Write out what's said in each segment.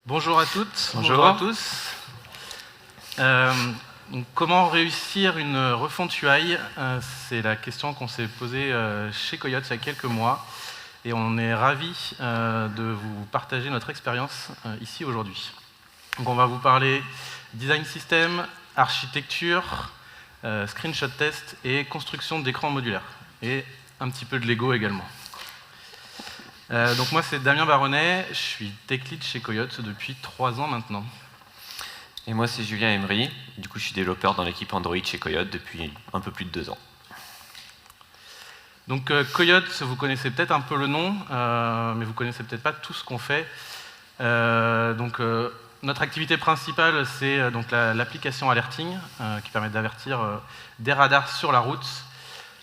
Bonjour à toutes, bonjour à tous. Donc, comment réussir une refonte UI? C'est la question qu'on s'est posée chez Coyote il y a quelques mois. Et on est ravis de vous partager notre expérience ici aujourd'hui. Donc on va vous parler design system, architecture, screenshot test et construction d'écran modulaire. Et un petit peu de Lego également. Donc moi c'est Damien Baronnet, je suis tech lead chez Coyote depuis 3 ans maintenant. Et moi c'est Julien Emery, du coup je suis développeur dans l'équipe Android chez Coyote depuis un peu plus de 2 ans. Donc Coyote, vous connaissez peut-être un peu le nom, mais vous connaissez peut-être pas tout ce qu'on fait. Notre activité principale c'est donc l'application alerting qui permet d'avertir des radars sur la route.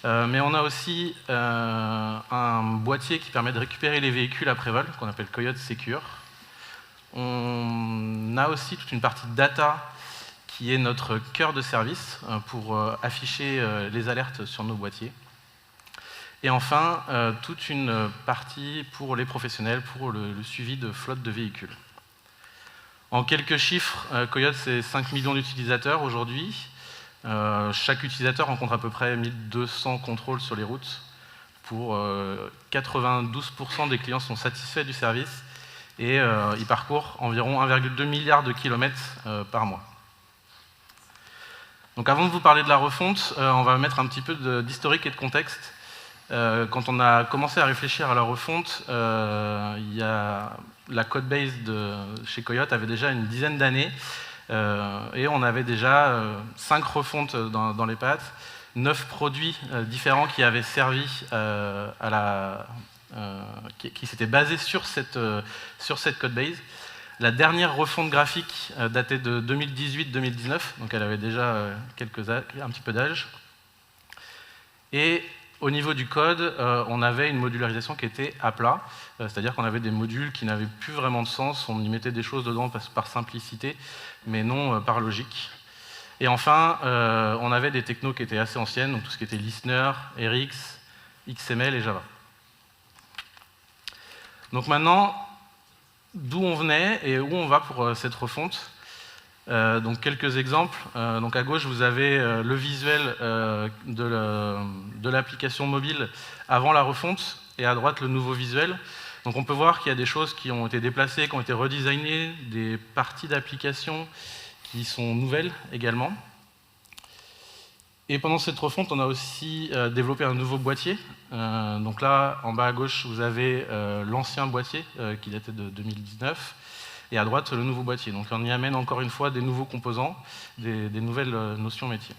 Mais on a aussi un boîtier qui permet de récupérer les véhicules après vol, qu'on appelle Coyote Secure. On a aussi toute une partie data qui est notre cœur de service pour afficher les alertes sur nos boîtiers. Et enfin, toute une partie pour les professionnels, pour le suivi de flotte de véhicules. En quelques chiffres, Coyote c'est 5 millions d'utilisateurs aujourd'hui. Chaque utilisateur rencontre à peu près 1200 contrôles sur les routes. Pour 92% des clients sont satisfaits du service et ils parcourent environ 1,2 milliard de kilomètres par mois. Donc avant de vous parler de la refonte, on va mettre un petit peu d'historique et de contexte. Quand on a commencé à réfléchir à la refonte, la codebase chez Coyote avait déjà une dizaine d'années. Et on avait déjà 5 refontes dans les pattes, 9 produits différents qui avaient servi qui s'étaient basés sur cette codebase. La dernière refonte graphique datait de 2018-2019, donc elle avait déjà un petit peu d'âge. Et au niveau du code, on avait une modularisation qui était à plat, c'est-à-dire qu'on avait des modules qui n'avaient plus vraiment de sens, on y mettait des choses dedans par simplicité, mais non par logique. Et enfin, on avait des technos qui étaient assez anciennes, donc tout ce qui était Listener, RX, XML et Java. Donc maintenant, d'où on venait et où on va pour cette refonte. Donc quelques exemples. Donc à gauche, vous avez le visuel de l'application mobile avant la refonte, et à droite, le nouveau visuel. Donc on peut voir qu'il y a des choses qui ont été déplacées, qui ont été redesignées, des parties d'application qui sont nouvelles également. Et pendant cette refonte, on a aussi développé un nouveau boîtier. Donc là, en bas à gauche, vous avez l'ancien boîtier qui datait de 2019. Et à droite, le nouveau boîtier. Donc on y amène encore une fois des nouveaux composants, des nouvelles notions métiers.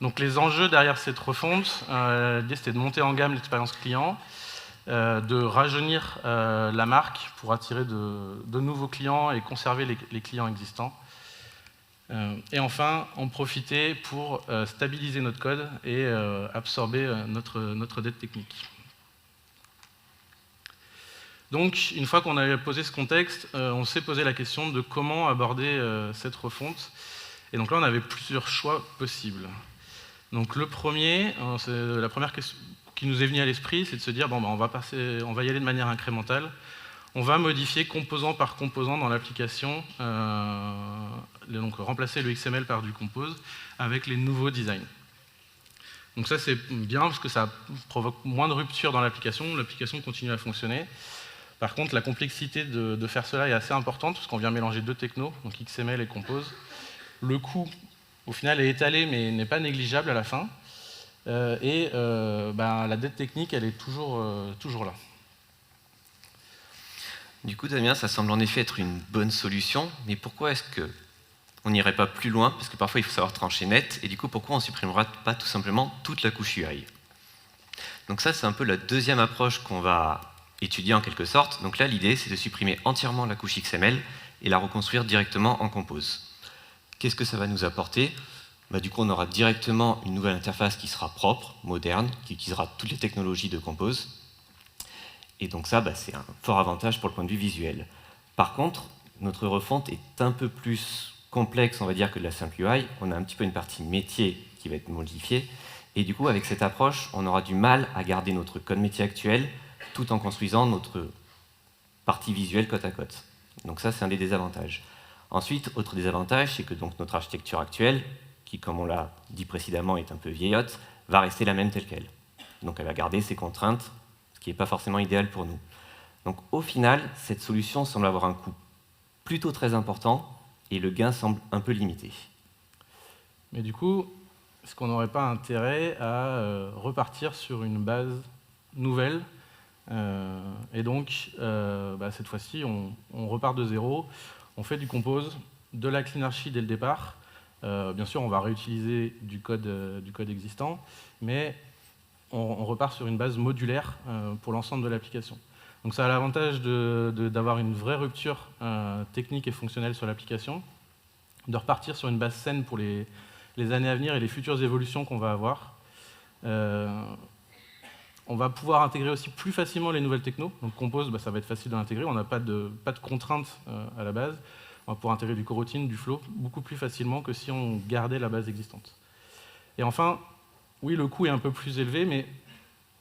Donc les enjeux derrière cette refonte, l'idée c'était de monter en gamme l'expérience client, de rajeunir la marque pour attirer de nouveaux clients et conserver les clients existants. Et enfin, en profiter pour stabiliser notre code et absorber notre dette technique. Donc, une fois qu'on a posé ce contexte, on s'est posé la question de comment aborder cette refonte. Et donc là, on avait plusieurs choix possibles. Donc le premier, la première question qui nous est venue à l'esprit, c'est de se dire, bon, on va y aller de manière incrémentale. On va modifier composant par composant dans l'application, donc remplacer le XML par du compose avec les nouveaux designs. Donc ça, c'est bien parce que ça provoque moins de ruptures dans l'application continue à fonctionner. Par contre, la complexité de faire cela est assez importante, parce qu'on vient mélanger 2 technos, donc XML et Compose. Le coût, au final, est étalé, mais n'est pas négligeable à la fin. La dette technique, elle est toujours là. Du coup, Damien, ça semble en effet être une bonne solution, mais pourquoi est-ce qu'on n'irait pas plus loin? Parce que parfois, il faut savoir trancher net, et du coup, pourquoi on ne supprimera pas tout simplement toute la couche UI? Donc ça, c'est un peu la deuxième approche qu'on va étudier en quelque sorte. Donc là, l'idée, c'est de supprimer entièrement la couche XML et la reconstruire directement en Compose. Qu'est-ce que ça va nous apporter? Du coup, on aura directement une nouvelle interface qui sera propre, moderne, qui utilisera toutes les technologies de Compose. Et donc ça, c'est un fort avantage pour le point de vue visuel. Par contre, notre refonte est un peu plus complexe, on va dire, que de la simple UI. On a un petit peu une partie métier qui va être modifiée. Et du coup, avec cette approche, on aura du mal à garder notre code métier actuel, tout en construisant notre partie visuelle côte à côte. Donc ça, c'est un des désavantages. Ensuite, autre désavantage, c'est que donc, notre architecture actuelle, qui, comme on l'a dit précédemment, est un peu vieillotte, va rester la même telle qu'elle. Donc elle va garder ses contraintes, ce qui n'est pas forcément idéal pour nous. Donc au final, cette solution semble avoir un coût plutôt très important, et le gain semble un peu limité. Mais du coup, est-ce qu'on n'aurait pas intérêt à repartir sur une base nouvelle et donc, cette fois-ci, on repart de zéro, on fait du compose, de la clean archi dès le départ. Bien sûr, on va réutiliser du code existant, mais on repart sur une base modulaire pour l'ensemble de l'application. Donc ça a l'avantage d'avoir une vraie rupture technique et fonctionnelle sur l'application, de repartir sur une base saine pour les années à venir et les futures évolutions qu'on va avoir. On va pouvoir intégrer aussi plus facilement les nouvelles technos. Donc Compose, ça va être facile de l'intégrer, on n'a pas de contraintes à la base. On va pouvoir intégrer du coroutine, du flow, beaucoup plus facilement que si on gardait la base existante. Et enfin, oui, le coût est un peu plus élevé, mais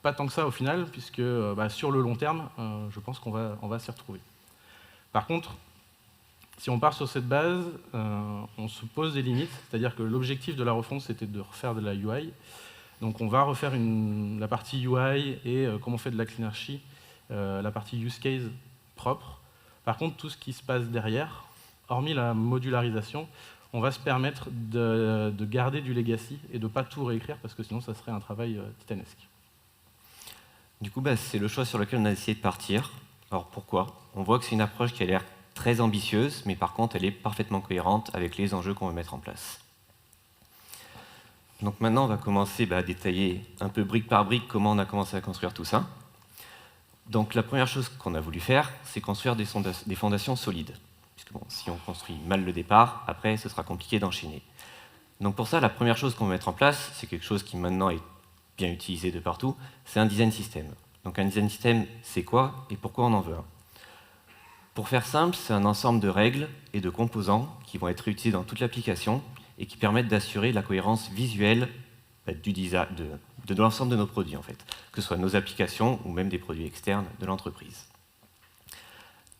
pas tant que ça au final, puisque sur le long terme, je pense qu'on va s'y retrouver. Par contre, si on part sur cette base, on se pose des limites, c'est-à-dire que l'objectif de la refonte, c'était de refaire de la UI. Donc on va refaire la partie UI et comme on fait de la clean archi, la partie use case propre. Par contre, tout ce qui se passe derrière, hormis la modularisation, on va se permettre de garder du legacy et de ne pas tout réécrire, parce que sinon ça serait un travail titanesque. Du coup, c'est le choix sur lequel on a essayé de partir. Alors pourquoi? On voit que c'est une approche qui a l'air très ambitieuse, mais par contre, elle est parfaitement cohérente avec les enjeux qu'on veut mettre en place. Donc maintenant, on va commencer à détailler un peu brique par brique comment on a commencé à construire tout ça. Donc la première chose qu'on a voulu faire, c'est construire des fondations solides. Puisque si on construit mal le départ, après, ce sera compliqué d'enchaîner. Donc pour ça, la première chose qu'on va mettre en place, c'est quelque chose qui maintenant est bien utilisé de partout, c'est un design system. Donc un design system, c'est quoi et pourquoi on en veut un? Pour faire simple, c'est un ensemble de règles et de composants qui vont être utilisés dans toute l'application et qui permettent d'assurer la cohérence visuelle de l'ensemble de nos produits, en fait, que ce soit nos applications ou même des produits externes de l'entreprise.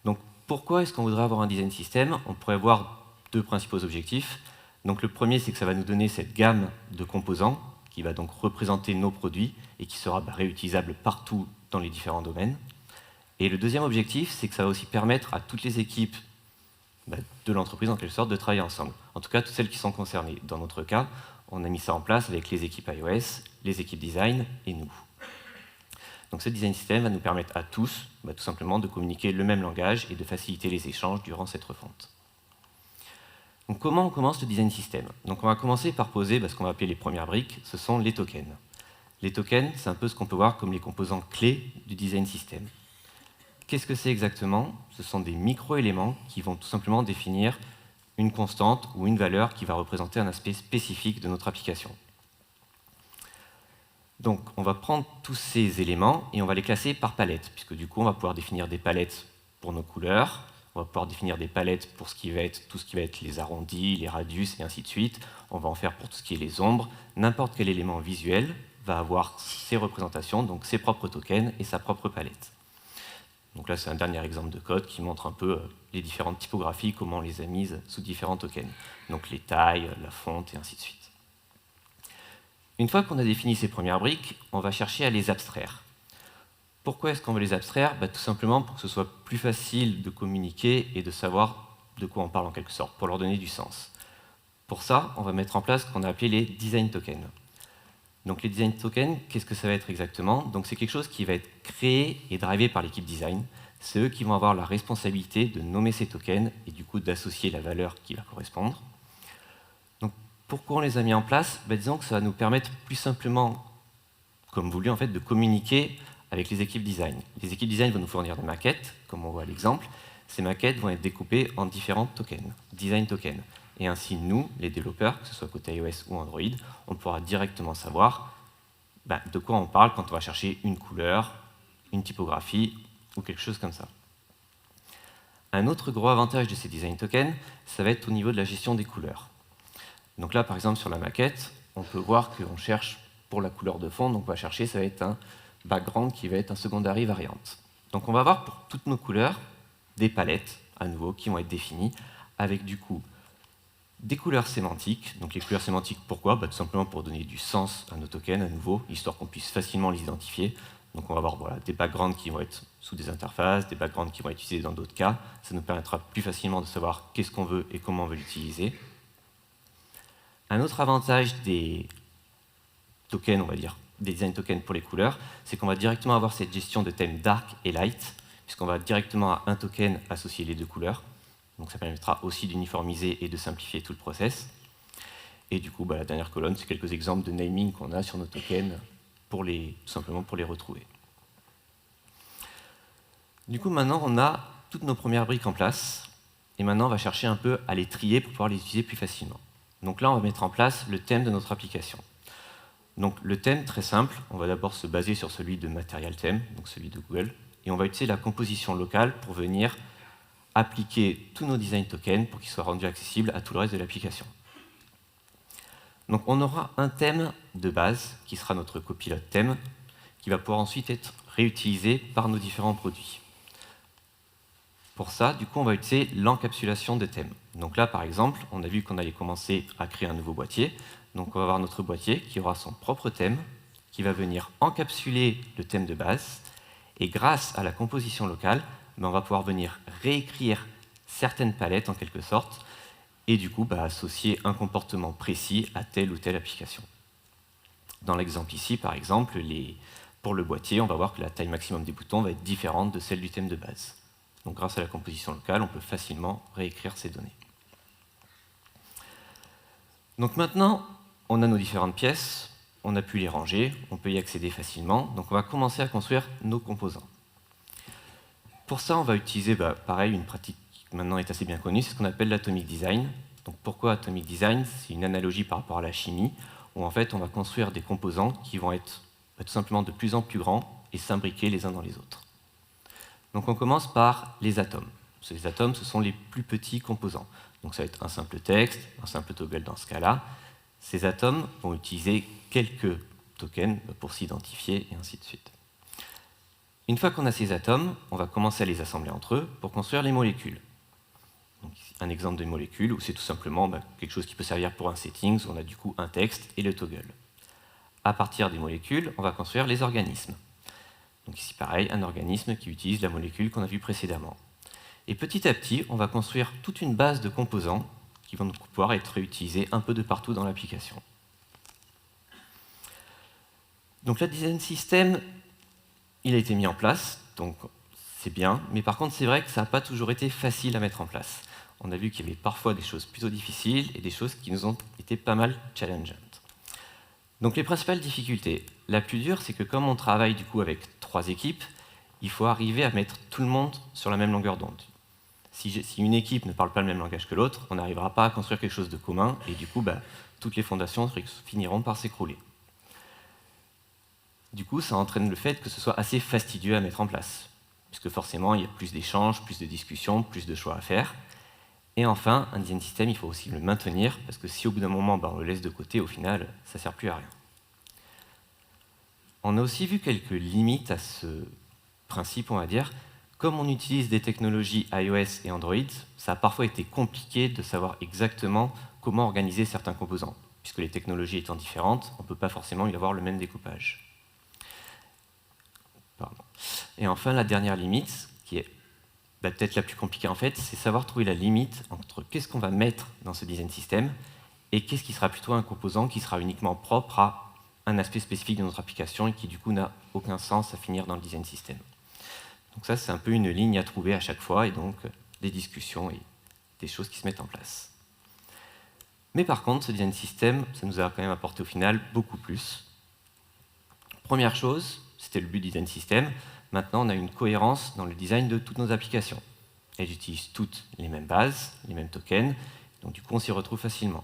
Donc pourquoi est-ce qu'on voudrait avoir un design system? On pourrait avoir deux principaux objectifs. Donc le premier, c'est que ça va nous donner cette gamme de composants qui va donc représenter nos produits et qui sera réutilisable partout dans les différents domaines. Et le deuxième objectif, c'est que ça va aussi permettre à toutes les équipes de l'entreprise, en quelque sorte, de travailler ensemble. En tout cas, toutes celles qui sont concernées. Dans notre cas, on a mis ça en place avec les équipes iOS, les équipes design et nous. Donc ce design system va nous permettre à tous, tout simplement, de communiquer le même langage et de faciliter les échanges durant cette refonte. Donc comment on commence le design system? Donc on va commencer par poser ce qu'on va appeler les premières briques, ce sont les tokens. Les tokens, c'est un peu ce qu'on peut voir comme les composants clés du design system. Qu'est-ce que c'est exactement? Ce sont des micro-éléments qui vont tout simplement définir une constante ou une valeur qui va représenter un aspect spécifique de notre application. Donc on va prendre tous ces éléments et on va les classer par palette, puisque du coup on va pouvoir définir des palettes pour nos couleurs, on va pouvoir définir des palettes pour tout ce qui va être les arrondis, les radius et ainsi de suite. On va en faire pour tout ce qui est les ombres. N'importe quel élément visuel va avoir ses représentations, donc ses propres tokens et sa propre palette. Donc là, c'est un dernier exemple de code qui montre un peu les différentes typographies, comment on les a mises sous différents tokens. Donc les tailles, la fonte et ainsi de suite. Une fois qu'on a défini ces premières briques, on va chercher à les abstraire. Pourquoi est-ce qu'on veut les abstraire? Tout simplement pour que ce soit plus facile de communiquer et de savoir de quoi on parle en quelque sorte, pour leur donner du sens. Pour ça, on va mettre en place ce qu'on a appelé les design tokens. Donc les design tokens, qu'est-ce que ça va être exactement? Donc c'est quelque chose qui va être créé et drivé par l'équipe design. C'est eux qui vont avoir la responsabilité de nommer ces tokens et du coup d'associer la valeur qui va correspondre. Donc pourquoi on les a mis en place? Disons que ça va nous permettre plus simplement, comme voulu en fait, de communiquer avec les équipes design. Les équipes design vont nous fournir des maquettes, comme on voit à l'exemple. Ces maquettes vont être découpées en différents tokens, design tokens. Et ainsi, nous, les développeurs, que ce soit côté iOS ou Android, on pourra directement savoir de quoi on parle quand on va chercher une couleur, une typographie ou quelque chose comme ça. Un autre gros avantage de ces design tokens, ça va être au niveau de la gestion des couleurs. Donc là, par exemple, sur la maquette, on peut voir qu'on cherche pour la couleur de fond, donc on va chercher, ça va être un background qui va être un secondary variant. Donc on va avoir pour toutes nos couleurs des palettes, à nouveau, qui vont être définies, avec du coup des couleurs sémantiques. Donc les couleurs sémantiques, pourquoi? Tout simplement pour donner du sens à nos tokens, à nouveau, histoire qu'on puisse facilement les identifier. Donc on va avoir des backgrounds qui vont être sous des interfaces, des backgrounds qui vont être utilisés dans d'autres cas. Ça nous permettra plus facilement de savoir qu'est-ce qu'on veut et comment on veut l'utiliser. Un autre avantage des tokens, on va dire, des design tokens pour les couleurs, c'est qu'on va directement avoir cette gestion de thèmes dark et light, puisqu'on va directement à un token associer les deux couleurs. Donc ça permettra aussi d'uniformiser et de simplifier tout le process. Et du coup, la dernière colonne, c'est quelques exemples de naming qu'on a sur nos tokens, tout simplement pour les retrouver. Du coup, maintenant, on a toutes nos premières briques en place, et maintenant, on va chercher un peu à les trier pour pouvoir les utiliser plus facilement. Donc là, on va mettre en place le thème de notre application. Donc le thème, très simple, on va d'abord se baser sur celui de Material Theme, donc celui de Google, et on va utiliser la composition locale pour venir appliquer tous nos design tokens pour qu'ils soient rendus accessibles à tout le reste de l'application. Donc on aura un thème de base, qui sera notre copilote thème, qui va pouvoir ensuite être réutilisé par nos différents produits. Pour ça, du coup, on va utiliser l'encapsulation de thèmes. Donc là, par exemple, on a vu qu'on allait commencer à créer un nouveau boîtier. Donc on va avoir notre boîtier qui aura son propre thème, qui va venir encapsuler le thème de base. Et grâce à la composition locale, on va pouvoir venir réécrire certaines palettes en quelque sorte, et du coup associer un comportement précis à telle ou telle application. Dans l'exemple ici, par exemple, pour le boîtier, on va voir que la taille maximum des boutons va être différente de celle du thème de base. Donc grâce à la composition locale, on peut facilement réécrire ces données. Donc maintenant, on a nos différentes pièces, on a pu les ranger, on peut y accéder facilement, donc on va commencer à construire nos composants. Pour ça, on va utiliser, pareil, une pratique qui maintenant est assez bien connue, c'est ce qu'on appelle l'atomic design. Donc pourquoi atomic design? C'est une analogie par rapport à la chimie, où en fait on va construire des composants qui vont être tout simplement de plus en plus grands et s'imbriquer les uns dans les autres. Donc on commence par les atomes. Les atomes, ce sont les plus petits composants. Donc ça va être un simple texte, un simple toggle dans ce cas-là. Ces atomes vont utiliser quelques tokens pour s'identifier et ainsi de suite. Une fois qu'on a ces atomes, on va commencer à les assembler entre eux pour construire les molécules. Donc, un exemple de molécule où c'est tout simplement quelque chose qui peut servir pour un settings, où on a du coup un texte et le toggle. À partir des molécules, on va construire les organismes. Donc ici pareil, un organisme qui utilise la molécule qu'on a vue précédemment. Et petit à petit, on va construire toute une base de composants qui vont pouvoir être réutilisés un peu de partout dans l'application. Donc le design system, il a été mis en place, donc c'est bien, mais par contre c'est vrai que ça n'a pas toujours été facile à mettre en place. On a vu qu'il y avait parfois des choses plutôt difficiles et des choses qui nous ont été pas mal challengeantes. Donc les principales difficultés, la plus dure, c'est que comme on travaille du coup avec 3 équipes, il faut arriver à mettre tout le monde sur la même longueur d'onde. Si une équipe ne parle pas le même langage que l'autre, on n'arrivera pas à construire quelque chose de commun, et du coup, toutes les fondations finiront par s'écrouler. Du coup, ça entraîne le fait que ce soit assez fastidieux à mettre en place, puisque forcément, il y a plus d'échanges, plus de discussions, plus de choix à faire. Et enfin, un design system, il faut aussi le maintenir, parce que si au bout d'un moment, on le laisse de côté, au final, ça ne sert plus à rien. On a aussi vu quelques limites à ce principe, on va dire. Comme on utilise des technologies iOS et Android, ça a parfois été compliqué de savoir exactement comment organiser certains composants, puisque les technologies étant différentes, on ne peut pas forcément y avoir le même découpage. Pardon. Et enfin, la dernière limite, qui est peut-être la plus compliquée en fait, c'est savoir trouver la limite entre qu'est-ce qu'on va mettre dans ce design system et qu'est-ce qui sera plutôt un composant qui sera uniquement propre à un aspect spécifique de notre application et qui du coup n'a aucun sens à finir dans le design system. Donc ça, c'est un peu une ligne à trouver à chaque fois, et donc des discussions et des choses qui se mettent en place. Mais par contre, ce design system, ça nous a quand même apporté au final beaucoup plus. Première chose, c'était le but du design system. Maintenant, on a une cohérence dans le design de toutes nos applications. Elles utilisent toutes les mêmes bases, les mêmes tokens, donc du coup, on s'y retrouve facilement.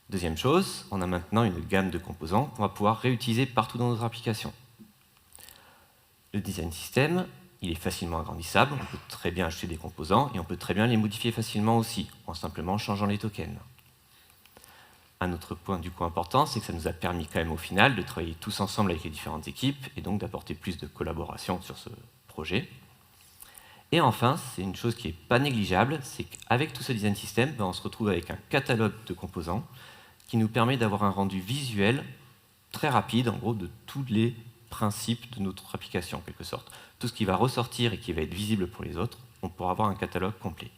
Deuxième chose, on a maintenant une gamme de composants qu'on va pouvoir réutiliser partout dans notre application. Le design system, il est facilement agrandissable, on peut très bien ajouter des composants et on peut très bien les modifier facilement aussi, en simplement changeant les tokens. Un autre point du coup important, c'est que ça nous a permis quand même au final de travailler tous ensemble avec les différentes équipes et donc d'apporter plus de collaboration sur ce projet. projet. Et enfin, c'est une chose qui n'est pas négligeable, c'est qu'avec tout ce design system, on se retrouve avec un catalogue de composants qui nous permet d'avoir un rendu visuel très rapide, en gros, de tous les principes de notre application, en quelque sorte. Tout ce qui va ressortir et qui va être visible pour les autres, on pourra avoir un catalogue complet.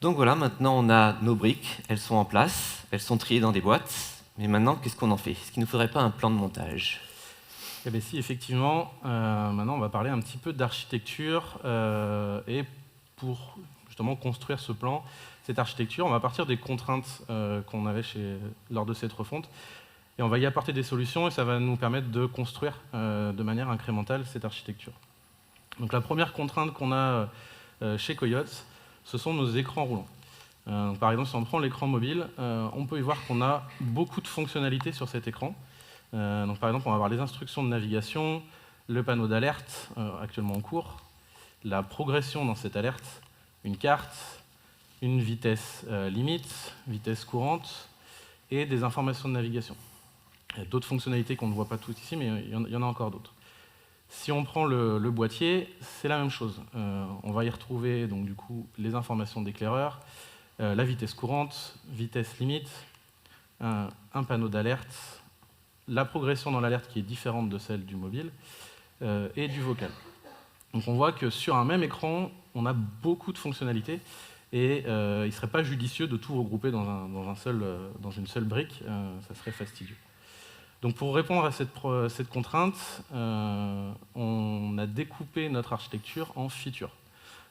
Donc voilà, maintenant on a nos briques, elles sont en place, elles sont triées dans des boîtes, mais maintenant, qu'est-ce qu'on en fait? Est-ce qu'il ne nous faudrait pas un plan de montage? Eh bien si, effectivement, maintenant on va parler un petit peu d'architecture et pour justement construire ce plan, cette architecture, on va partir des contraintes qu'on avait lors de cette refonte et on va y apporter des solutions et ça va nous permettre de construire de manière incrémentale cette architecture. Donc la première contrainte qu'on a chez Coyote, ce sont nos écrans roulants. Par exemple, si on prend l'écran mobile, on peut y voir qu'on a beaucoup de fonctionnalités sur cet écran. Donc, par exemple, on va avoir les instructions de navigation, le panneau d'alerte actuellement en cours, la progression dans cette alerte, une carte, une vitesse limite, vitesse courante et des informations de navigation. Il y a d'autres fonctionnalités qu'on ne voit pas toutes ici, mais il y en a encore d'autres. Si on prend le boîtier, c'est la même chose. On va y retrouver donc, du coup, les informations d'éclaireur, la vitesse courante, vitesse limite, un panneau d'alerte, la progression dans l'alerte qui est différente de celle du mobile, et du vocal. Donc on voit que sur un même écran, on a beaucoup de fonctionnalités, et il ne serait pas judicieux de tout regrouper dans une seule brique, ça serait fastidieux. Donc pour répondre à cette contrainte, on a découpé notre architecture en features.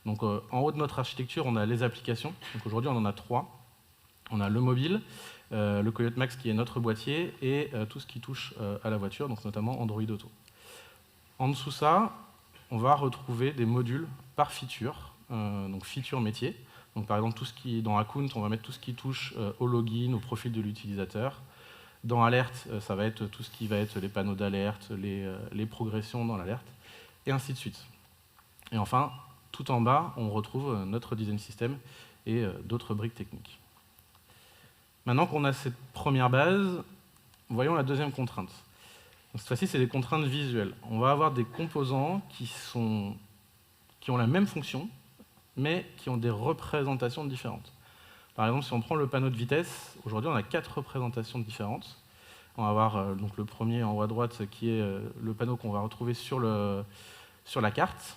Donc en haut de notre architecture, on a les applications. Donc aujourd'hui, on en a 3. On a le mobile, le Coyote Max qui est notre boîtier, et tout ce qui touche à la voiture, donc notamment Android Auto. En dessous de ça, on va retrouver des modules par feature, donc feature métier. Donc par exemple, tout ce qui est dans Account, on va mettre tout ce qui touche au login, au profil de l'utilisateur. Dans Alerte, ça va être tout ce qui va être les panneaux d'alerte, les progressions dans l'alerte, et ainsi de suite. Et enfin, tout en bas, on retrouve notre design system et d'autres briques techniques. Maintenant qu'on a cette première base, voyons la deuxième contrainte. Donc cette fois-ci, c'est des contraintes visuelles. On va avoir des composants qui ont la même fonction, mais qui ont des représentations différentes. Par exemple, si on prend le panneau de vitesse, aujourd'hui on a 4 représentations différentes. On va avoir donc le premier en haut à droite qui est le panneau qu'on va retrouver sur la carte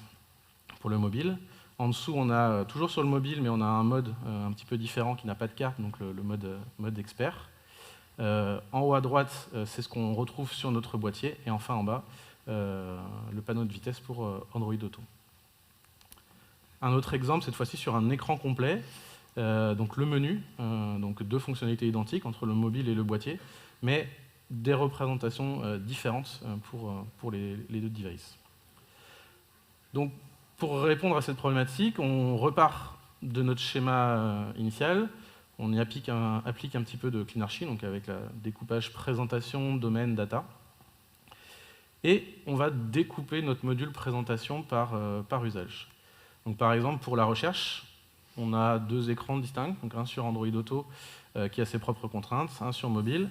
pour le mobile. En dessous, on a toujours sur le mobile, mais on a un mode un petit peu différent qui n'a pas de carte, donc le mode expert. En haut à droite, c'est ce qu'on retrouve sur notre boîtier. Et enfin en bas, le panneau de vitesse pour Android Auto. Un autre exemple, cette fois-ci sur un écran complet. Donc le menu, donc 2 fonctionnalités identiques entre le mobile et le boîtier, mais des représentations différentes pour les 2 devices. Donc, pour répondre à cette problématique, on repart de notre schéma initial, on y applique un petit peu de CleanArchi, donc avec le découpage présentation, domaine, data, et on va découper notre module présentation par usage. Donc, par exemple, pour la recherche, on a 2 écrans distincts, donc un sur Android Auto qui a ses propres contraintes, un sur mobile.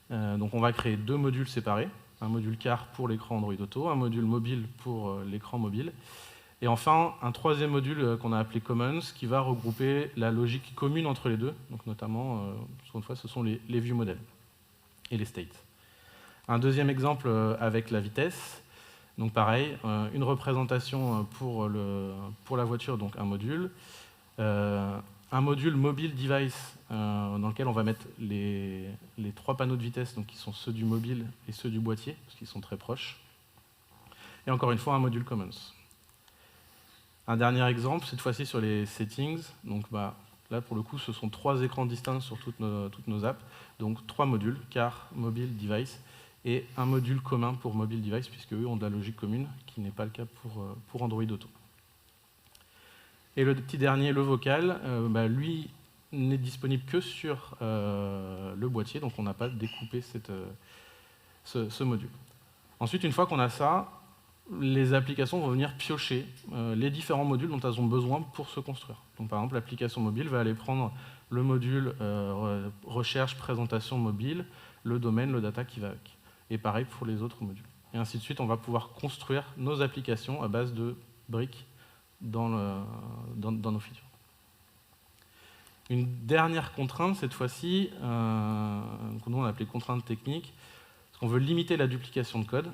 Donc on va créer 2 modules séparés, un module car pour l'écran Android Auto, un module mobile pour l'écran mobile. Et enfin, un 3e module qu'on a appelé Commons, qui va regrouper la logique commune entre les deux, donc notamment, une fois, ce sont les view models et les states. Un 2e exemple avec la vitesse, donc pareil, une représentation pour la voiture, donc un module mobile device dans lequel on va mettre les 3 panneaux de vitesse, donc qui sont ceux du mobile et ceux du boîtier, parce qu'ils sont très proches. Et encore une fois, un module Commons. Un dernier exemple, cette fois-ci sur les settings. Donc là, pour le coup, ce sont 3 écrans distincts sur toutes nos apps. Donc 3 modules, car, mobile, device, et un module commun pour mobile device, puisque eux ont de la logique commune, qui n'est pas le cas pour Android Auto. Et le petit dernier, le vocal, lui n'est disponible que sur le boîtier, donc on n'a pas découpé ce module. Ensuite, une fois qu'on a ça, les applications vont venir piocher les différents modules dont elles ont besoin pour se construire. Donc, par exemple, l'application mobile va aller prendre le module recherche, présentation mobile, le domaine, le data qui va avec. Et pareil pour les autres modules. et ainsi de suite. On va pouvoir construire nos applications à base de briques dans nos features. Une dernière contrainte, cette fois-ci, que nous on a appelée contrainte technique, parce qu'on veut limiter la duplication de code.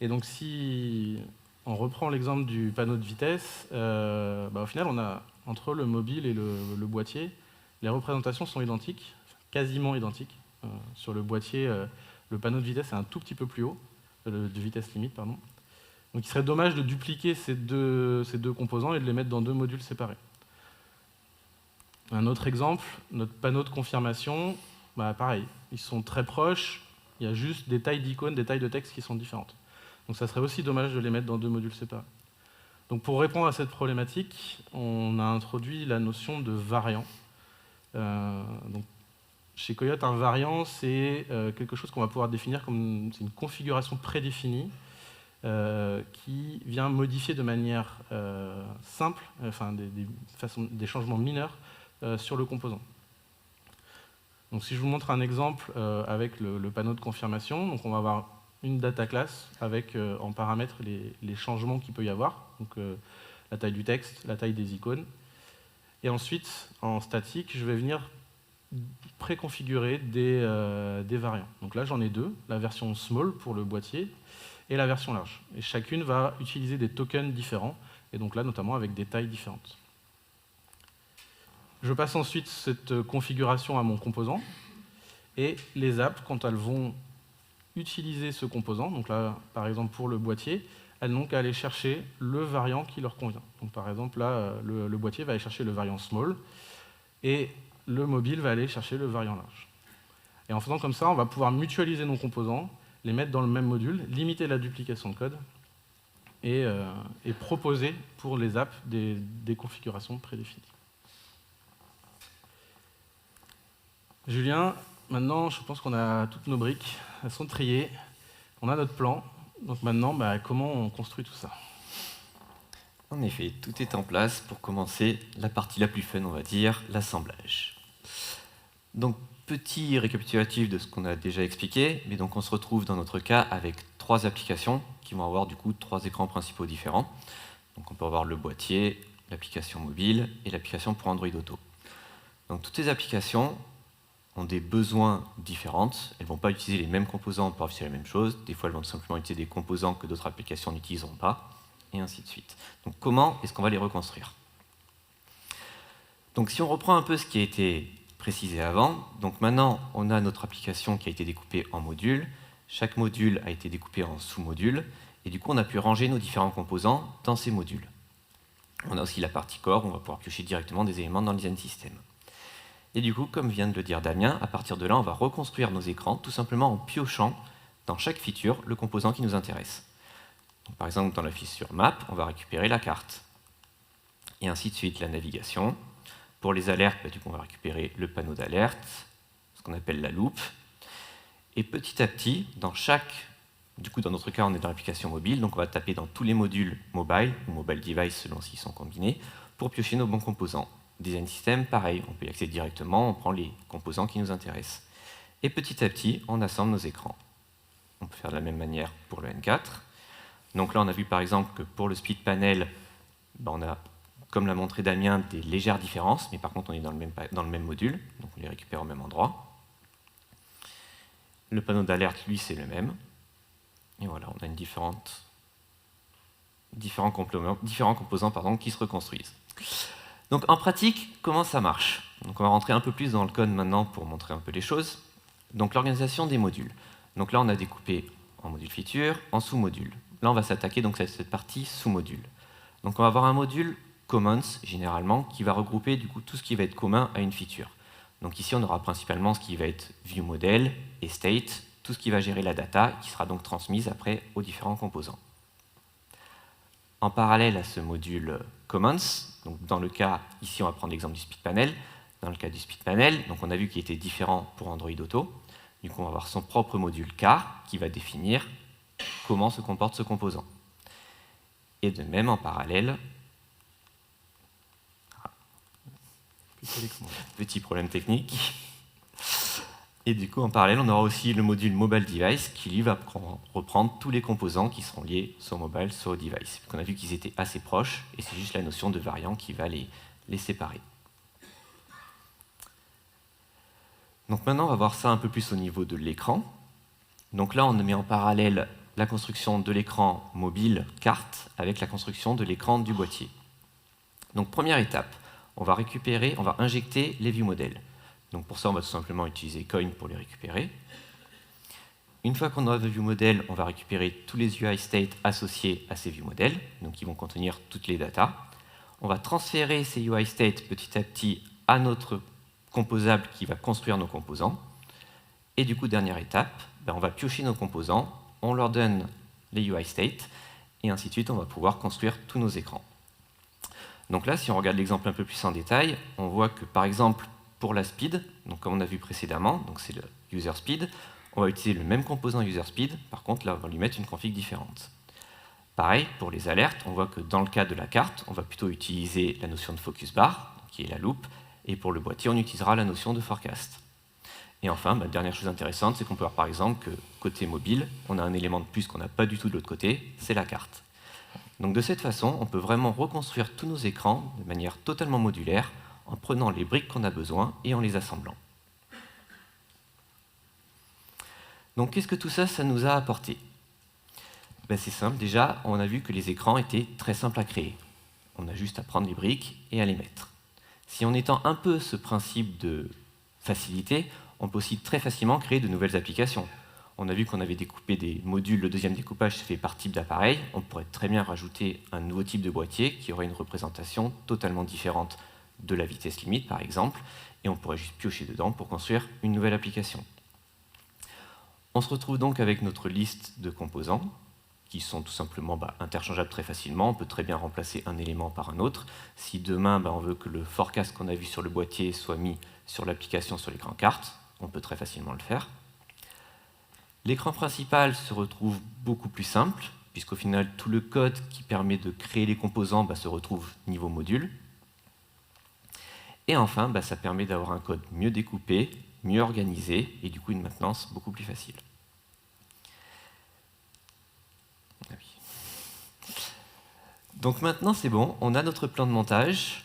Et donc si on reprend l'exemple du panneau de vitesse, au final, on a entre le mobile et le boîtier, les représentations sont identiques, quasiment identiques. Sur le boîtier, le panneau de vitesse est un tout petit peu plus haut, de vitesse limite, pardon. Donc il serait dommage de dupliquer ces deux composants et de les mettre dans deux modules séparés. Un autre exemple, notre panneau de confirmation, pareil, ils sont très proches, il y a juste des tailles d'icônes, des tailles de texte qui sont différentes. Donc ça serait aussi dommage de les mettre dans deux modules séparés. Donc pour répondre à cette problématique, on a introduit la notion de variant. Donc, chez Coyote, un variant, c'est quelque chose qu'on va pouvoir définir comme une configuration prédéfinie qui vient modifier de manière simple, des changements mineurs sur le composant. Donc, si je vous montre un exemple avec le panneau de confirmation, donc on va avoir une data class avec en paramètres les changements qu'il peut y avoir, donc la taille du texte, la taille des icônes. Et ensuite, en statique, je vais venir préconfigurer des variants. Donc là, j'en ai deux, la version small pour le boîtier et la version large. Et chacune va utiliser des tokens différents, et donc là, notamment avec des tailles différentes. Je passe ensuite cette configuration à mon composant, et les apps, quand elles vont utiliser ce composant, donc là, par exemple pour le boîtier, elles n'ont qu'à aller chercher le variant qui leur convient. Donc par exemple, là, le boîtier va aller chercher le variant small, et le mobile va aller chercher le variant large. Et en faisant comme ça, on va pouvoir mutualiser nos composants, les mettre dans le même module, limiter la duplication de code, et proposer pour les apps des configurations prédéfinies. Julien, maintenant, je pense qu'on a toutes nos briques, elles sont triées, on a notre plan. Donc maintenant, comment on construit tout ça? En effet, tout est en place pour commencer la partie la plus fun, on va dire, l'assemblage. Donc, petit récapitulatif de ce qu'on a déjà expliqué, mais donc on se retrouve dans notre cas avec 3 applications qui vont avoir du coup 3 écrans principaux différents. Donc on peut avoir le boîtier, l'application mobile et l'application pour Android Auto. Donc toutes ces applications ont des besoins différents, elles ne vont pas utiliser les mêmes composants pour faire la même chose, des fois elles vont tout simplement utiliser des composants que d'autres applications n'utiliseront pas, et ainsi de suite. Donc comment est-ce qu'on va les reconstruire? Donc si on reprend un peu ce qui a été précisé avant, donc maintenant on a notre application qui a été découpée en modules, chaque module a été découpé en sous-modules, et du coup on a pu ranger nos différents composants dans ces modules. On a aussi la partie core, on va pouvoir piocher directement des éléments dans le design system. Et du coup, comme vient de le dire Damien, à partir de là, on va reconstruire nos écrans tout simplement en piochant dans chaque feature le composant qui nous intéresse. Donc, par exemple, dans la feature map, on va récupérer la carte. Et ainsi de suite, la navigation. Pour les alertes, du coup, on va récupérer le panneau d'alerte, ce qu'on appelle la loupe. Et petit à petit, dans notre cas, on est dans l'application mobile, donc on va taper dans tous les modules mobile ou mobile device selon s'ils sont combinés, pour piocher nos bons composants. Design system, pareil, on peut y accéder directement, on prend les composants qui nous intéressent. Et petit à petit, on assemble nos écrans. On peut faire de la même manière pour le N4. Donc là, on a vu par exemple que pour le split panel, on a, comme l'a montré Damien, des légères différences, mais par contre, on est dans le même module, donc on les récupère au même endroit. Le panneau d'alerte, lui, c'est le même. Et voilà, on a différents composants qui se reconstruisent. Donc en pratique, comment ça marche? Donc on va rentrer un peu plus dans le code maintenant pour montrer un peu les choses. Donc l'organisation des modules. Donc là on a découpé en module feature, en sous-modules. Là on va s'attaquer donc à cette partie sous-module. Donc on va avoir un module commons généralement qui va regrouper du coup tout ce qui va être commun à une feature. Donc ici on aura principalement ce qui va être viewModel et state, tout ce qui va gérer la data qui sera donc transmise après aux différents composants. En parallèle à ce module commons, donc dans le cas, ici on va prendre l'exemple du split panel, dans le cas du split panel, donc on a vu qu'il était différent pour Android Auto, du coup on va avoir son propre module car qui va définir comment se comporte ce composant. Et de même en parallèle, petit problème technique, Et du coup, en parallèle, on aura aussi le module Mobile Device qui, lui, va reprendre tous les composants qui seront liés soit au mobile, soit au device. On a vu qu'ils étaient assez proches, et c'est juste la notion de variant qui va les séparer. Donc maintenant, on va voir ça un peu plus au niveau de l'écran. Donc là, on met en parallèle la construction de l'écran mobile carte avec la construction de l'écran du boîtier. Donc première étape, on va injecter les viewModels. Donc pour ça, on va tout simplement utiliser Coin pour les récupérer. Une fois qu'on a le viewModel, on va récupérer tous les UI states associés à ces viewModels, donc qui vont contenir toutes les datas. On va transférer ces UI states petit à petit à notre composable qui va construire nos composants. Et du coup, dernière étape, on va piocher nos composants, on leur donne les UI states, et ainsi de suite, on va pouvoir construire tous nos écrans. Donc là, si on regarde l'exemple un peu plus en détail, on voit que par exemple, pour la speed, donc comme on a vu précédemment, donc c'est le user speed, on va utiliser le même composant user speed, par contre là on va lui mettre une config différente. Pareil, pour les alertes, on voit que dans le cas de la carte, on va plutôt utiliser la notion de focus bar, qui est la loupe, et pour le boîtier, on utilisera la notion de forecast. Et enfin, dernière chose intéressante, c'est qu'on peut voir par exemple que côté mobile, on a un élément de plus qu'on n'a pas du tout de l'autre côté, c'est la carte. Donc de cette façon, on peut vraiment reconstruire tous nos écrans de manière totalement modulaire, en prenant les briques qu'on a besoin et en les assemblant. Donc qu'est-ce que tout ça, ça nous a apporté? C'est simple, déjà, on a vu que les écrans étaient très simples à créer. On a juste à prendre les briques et à les mettre. Si on étend un peu ce principe de facilité, on peut aussi très facilement créer de nouvelles applications. On a vu qu'on avait découpé des modules, le deuxième découpage se fait par type d'appareil, on pourrait très bien rajouter un nouveau type de boîtier qui aurait une représentation totalement différente de la vitesse limite par exemple, et on pourrait juste piocher dedans pour construire une nouvelle application. On se retrouve donc avec notre liste de composants qui sont tout simplement interchangeables très facilement. On peut très bien remplacer un élément par un autre. Si demain on veut que le forecast qu'on a vu sur le boîtier soit mis sur l'application sur l'écran carte, on peut très facilement le faire. L'écran principal se retrouve beaucoup plus simple, puisqu'au final tout le code qui permet de créer les composants se retrouve niveau module. Et enfin, ça permet d'avoir un code mieux découpé, mieux organisé, et du coup une maintenance beaucoup plus facile. Donc maintenant c'est bon, on a notre plan de montage,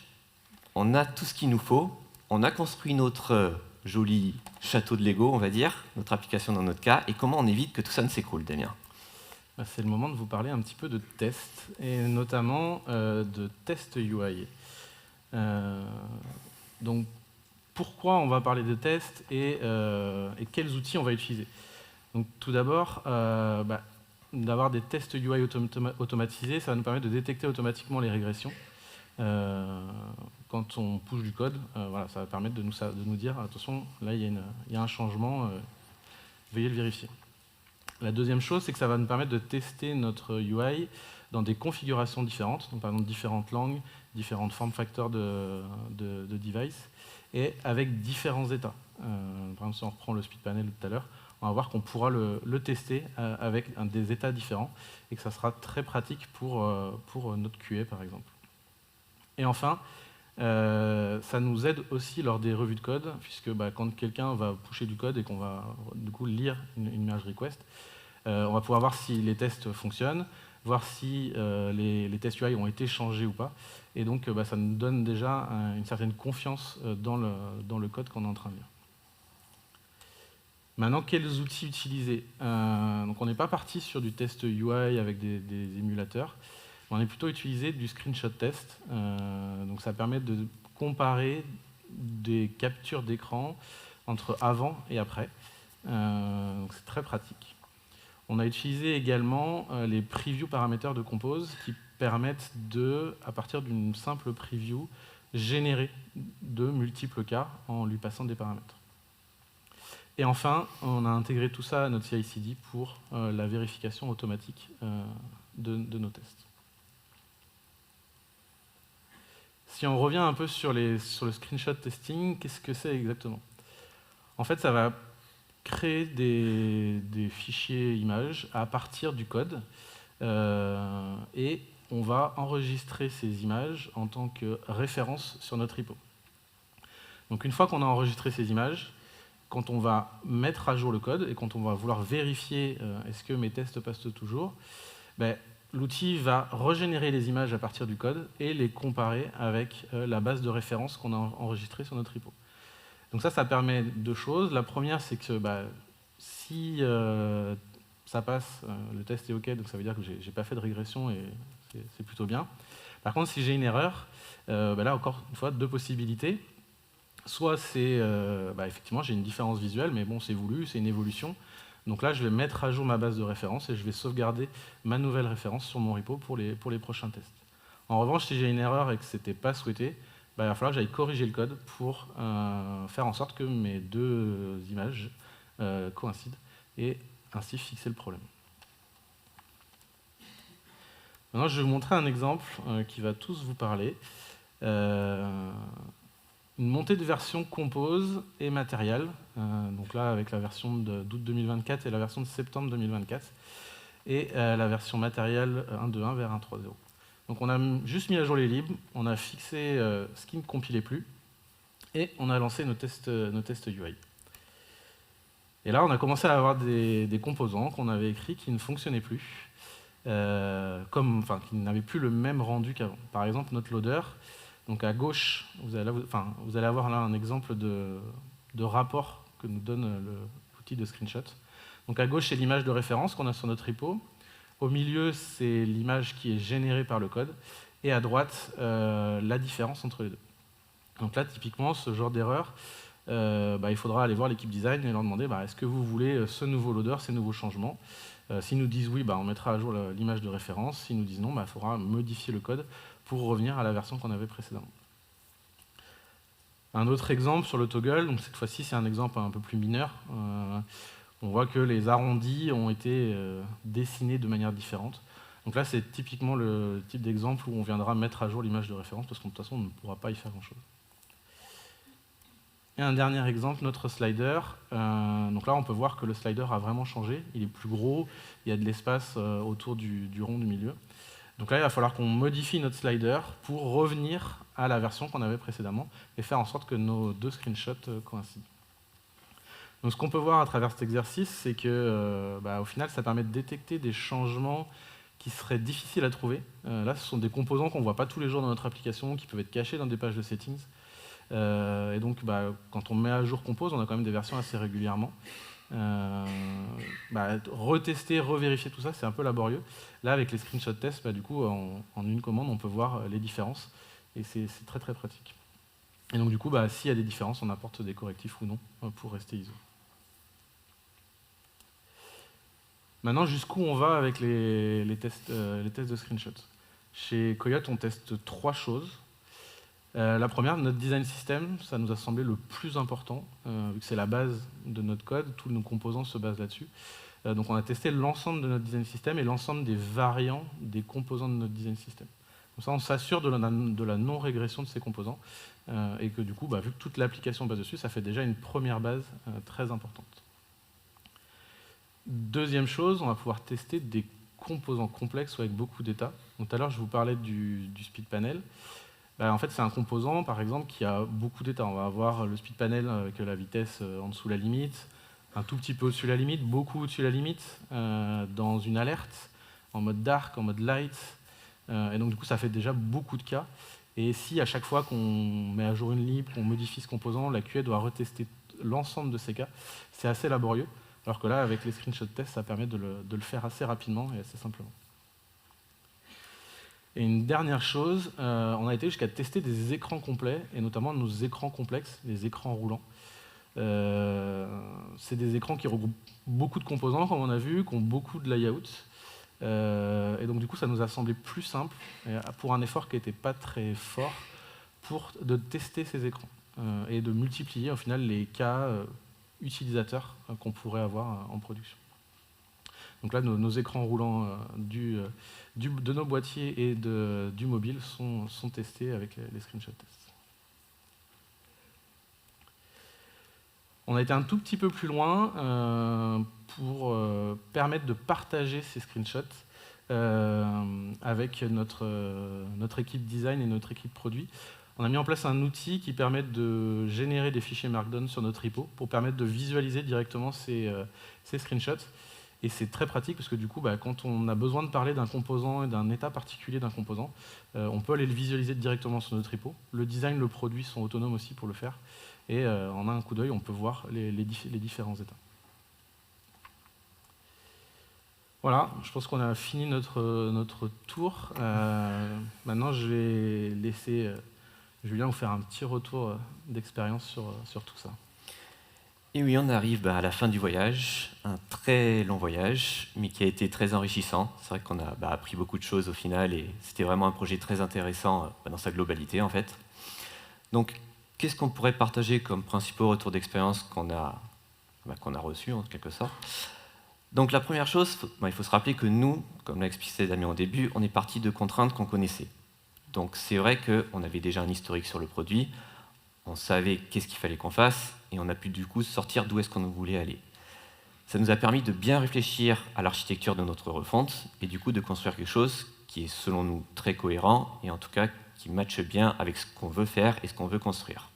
on a tout ce qu'il nous faut, on a construit notre joli château de Lego, on va dire, notre application dans notre cas, et comment on évite que tout ça ne s'écroule, Damien? C'est le moment de vous parler un petit peu de tests, et notamment de tests UI. Donc, pourquoi on va parler de tests et quels outils on va utiliser? Donc, tout d'abord, d'avoir des tests UI automatisés, ça va nous permettre de détecter automatiquement les régressions. Quand on push du code, ça va permettre de nous dire attention, là il y a un changement, veuillez le vérifier. La deuxième chose, c'est que ça va nous permettre de tester notre UI dans des configurations différentes, donc par exemple différentes langues, différentes form factors de device, et avec différents états. Par exemple, si on reprend le speed panel tout à l'heure, on va voir qu'on pourra le tester avec des états différents, et que ça sera très pratique pour notre QA par exemple. Et enfin, ça nous aide aussi lors des revues de code, puisque quand quelqu'un va pusher du code et qu'on va du coup lire une merge request, on va pouvoir voir si les tests fonctionnent, voir si les tests UI ont été changés ou pas. Et donc, ça nous donne déjà une certaine confiance dans le code qu'on est en train de lire. Maintenant, quels outils utiliser? Donc, on n'est pas parti sur du test UI avec des émulateurs. On est plutôt utilisé du screenshot test. Donc, ça permet de comparer des captures d'écran entre avant et après. Donc, c'est très pratique. On a utilisé également les preview paraméters de Compose qui permettent de, à partir d'une simple preview, générer de multiples cas en lui passant des paramètres. Et enfin, on a intégré tout ça à notre CI/CD pour la vérification automatique de nos tests. Si on revient un peu sur le screenshot testing, qu'est-ce que c'est exactement? En fait, ça va créer des fichiers images à partir du code et on va enregistrer ces images en tant que référence sur notre repo. Donc une fois qu'on a enregistré ces images, quand on va mettre à jour le code et quand on va vouloir vérifier est-ce que mes tests passent toujours, ben, l'outil va régénérer les images à partir du code et les comparer avec la base de référence qu'on a enregistrée sur notre repo. Donc ça permet deux choses. La première, c'est que si ça passe, le test est OK, donc ça veut dire que j'ai pas fait de régression et c'est plutôt bien. Par contre, si j'ai une erreur, là encore une fois, deux possibilités. Soit c'est, effectivement, j'ai une différence visuelle, mais bon, c'est voulu, c'est une évolution. Donc là, je vais mettre à jour ma base de référence et je vais sauvegarder ma nouvelle référence sur mon repo pour les prochains tests. En revanche, si j'ai une erreur et que ce n'était pas souhaité, il va falloir que j'aille corriger le code pour faire en sorte que mes deux images coïncident et ainsi fixer le problème. Maintenant, je vais vous montrer un exemple qui va tous vous parler. Une montée de version compose et matériel, donc là avec la version d'août 2024 et la version de septembre 2024, et la version matérielle 1.2.1 vers 1.3.0. Donc on a juste mis à jour les libs, on a fixé ce qui ne compilait plus, et on a lancé nos tests UI. Et là on a commencé à avoir des composants qu'on avait écrits qui ne fonctionnaient plus, qui n'avaient plus le même rendu qu'avant. Par exemple notre loader. Donc à gauche, vous allez avoir là un exemple de rapport que nous donne l'outil de screenshot. Donc à gauche, c'est l'image de référence qu'on a sur notre repo. Au milieu, c'est l'image qui est générée par le code. Et à droite, la différence entre les deux. Donc là, typiquement, ce genre d'erreur, il faudra aller voir l'équipe design et leur demander est-ce que vous voulez ce nouveau loader, ces nouveaux changements. S'ils nous disent oui, on mettra à jour l'image de référence. S'ils nous disent non, il faudra modifier le code pour revenir à la version qu'on avait précédemment. Un autre exemple sur le toggle, donc cette fois-ci c'est un exemple un peu plus mineur. On voit que les arrondis ont été dessinés de manière différente. Donc là c'est typiquement le type d'exemple où on viendra mettre à jour l'image de référence parce que de toute façon on ne pourra pas y faire grand-chose. Et un dernier exemple, notre slider. Donc là on peut voir que le slider a vraiment changé. Il est plus gros, il y a de l'espace autour du rond du milieu. Donc là, il va falloir qu'on modifie notre slider pour revenir à la version qu'on avait précédemment et faire en sorte que nos deux screenshots coïncident. Donc ce qu'on peut voir à travers cet exercice, c'est que au final, ça permet de détecter des changements qui seraient difficiles à trouver. Là, ce sont des composants qu'on ne voit pas tous les jours dans notre application, qui peuvent être cachés dans des pages de settings. Et donc, quand on met à jour Compose, on a quand même des versions assez régulièrement. Retester, revérifier tout ça, c'est un peu laborieux. Là, avec les screenshot tests, du coup, en une commande, on peut voir les différences et c'est très très pratique. Et donc, du coup, s'il y a des différences, on apporte des correctifs ou non pour rester ISO. Maintenant, jusqu'où on va avec les tests de screenshot. Chez Coyote, on teste trois choses. La première, notre design system, ça nous a semblé le plus important, vu que c'est la base de notre code, tous nos composants se basent là-dessus. Donc on a testé l'ensemble de notre design system et l'ensemble des variants des composants de notre design system. Comme ça, on s'assure de la non-régression de ces composants, et que du coup, vu que toute l'application base dessus, ça fait déjà une première base très importante. Deuxième chose, on va pouvoir tester des composants complexes ou avec beaucoup d'états. Donc tout à l'heure, je vous parlais du speed panel. En fait, c'est un composant, par exemple, qui a beaucoup d'états. On va avoir le speed panel avec la vitesse en dessous de la limite, un tout petit peu au-dessus de la limite, beaucoup au-dessus de la limite, dans une alerte, en mode dark, en mode light. Et donc, du coup, ça fait déjà beaucoup de cas. Et si à chaque fois qu'on met à jour une lib, qu'on modifie ce composant, la QA doit retester l'ensemble de ces cas, c'est assez laborieux. Alors que là, avec les screenshot tests, ça permet de le faire assez rapidement et assez simplement. Et une dernière chose, on a été jusqu'à tester des écrans complets, et notamment nos écrans complexes, les écrans roulants. C'est des écrans qui regroupent beaucoup de composants, comme on a vu, qui ont beaucoup de layout. Et donc du coup, ça nous a semblé plus simple, pour un effort qui n'était pas très fort, de tester ces écrans, et de multiplier au final les cas utilisateurs qu'on pourrait avoir en production. Donc là, nos écrans roulants de nos boîtiers et du mobile sont testés avec les screenshot tests. On a été un tout petit peu plus loin pour permettre de partager ces screenshots avec notre équipe design et notre équipe produit. On a mis en place un outil qui permet de générer des fichiers Markdown sur notre repo pour permettre de visualiser directement ces screenshots. Et c'est très pratique parce que du coup, quand on a besoin de parler d'un composant et d'un état particulier d'un composant, on peut aller le visualiser directement sur notre repo. Le design, le produit sont autonomes aussi pour le faire. Et en un coup d'œil, on peut voir les différents états. Voilà, je pense qu'on a fini notre tour. Maintenant, je vais laisser Julien vous faire un petit retour d'expérience sur tout ça. Et oui, on arrive à la fin du voyage, un très long voyage, mais qui a été très enrichissant. C'est vrai qu'on a appris beaucoup de choses au final, et c'était vraiment un projet très intéressant dans sa globalité, en fait. Donc, qu'est-ce qu'on pourrait partager comme principaux retours d'expérience qu'on a reçus, en quelque sorte? Donc, la première chose, il faut se rappeler que nous, comme l'a expliqué Damien au début, on est parti de contraintes qu'on connaissait. Donc, c'est vrai qu'on avait déjà un historique sur le produit, on savait qu'est-ce qu'il fallait qu'on fasse, et on a pu du coup sortir d'où est-ce qu'on voulait aller. Ça nous a permis de bien réfléchir à l'architecture de notre refonte, et du coup de construire quelque chose qui est selon nous très cohérent, et en tout cas qui matche bien avec ce qu'on veut faire et ce qu'on veut construire.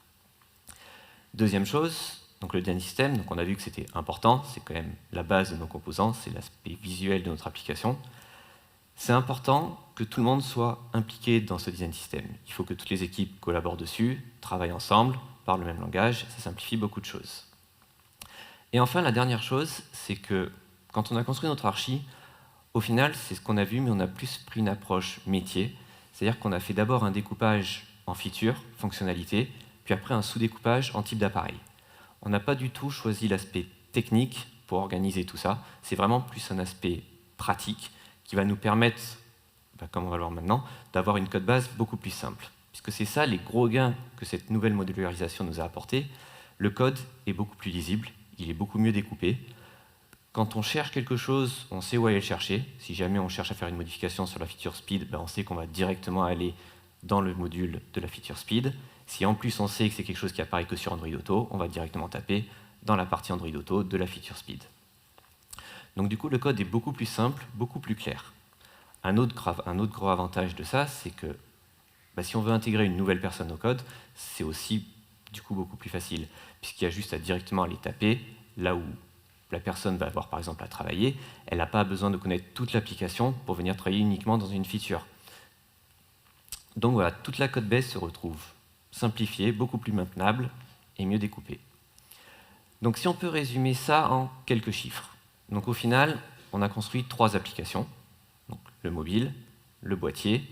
Deuxième chose, donc le design system, donc on a vu que c'était important, c'est quand même la base de nos composants, c'est l'aspect visuel de notre application. C'est important que tout le monde soit impliqué dans ce design system. Il faut que toutes les équipes collaborent dessus, travaillent ensemble, parlent le même langage, ça simplifie beaucoup de choses. Et enfin, la dernière chose, c'est que quand on a construit notre archi, au final, c'est ce qu'on a vu, mais on a plus pris une approche métier, c'est-à-dire qu'on a fait d'abord un découpage en features, fonctionnalités, puis après un sous-découpage en type d'appareil. On n'a pas du tout choisi l'aspect technique pour organiser tout ça, c'est vraiment plus un aspect pratique, qui va nous permettre, comme on va le voir maintenant, d'avoir une code base beaucoup plus simple. Puisque c'est ça les gros gains que cette nouvelle modularisation nous a apporté. Le code est beaucoup plus lisible, il est beaucoup mieux découpé. Quand on cherche quelque chose, on sait où aller le chercher. Si jamais on cherche à faire une modification sur la feature speed, on sait qu'on va directement aller dans le module de la feature speed. Si en plus on sait que c'est quelque chose qui apparaît que sur Android Auto, on va directement taper dans la partie Android Auto de la feature speed. Donc du coup, le code est beaucoup plus simple, beaucoup plus clair. Un autre gros avantage de ça, c'est que si on veut intégrer une nouvelle personne au code, c'est aussi du coup beaucoup plus facile, puisqu'il y a juste à directement aller taper là où la personne va avoir par exemple à travailler. Elle n'a pas besoin de connaître toute l'application pour venir travailler uniquement dans une feature. Donc voilà, toute la code base se retrouve simplifiée, beaucoup plus maintenable et mieux découpée. Donc si on peut résumer ça en quelques chiffres. Donc au final, on a construit 3 applications, donc le mobile, le boîtier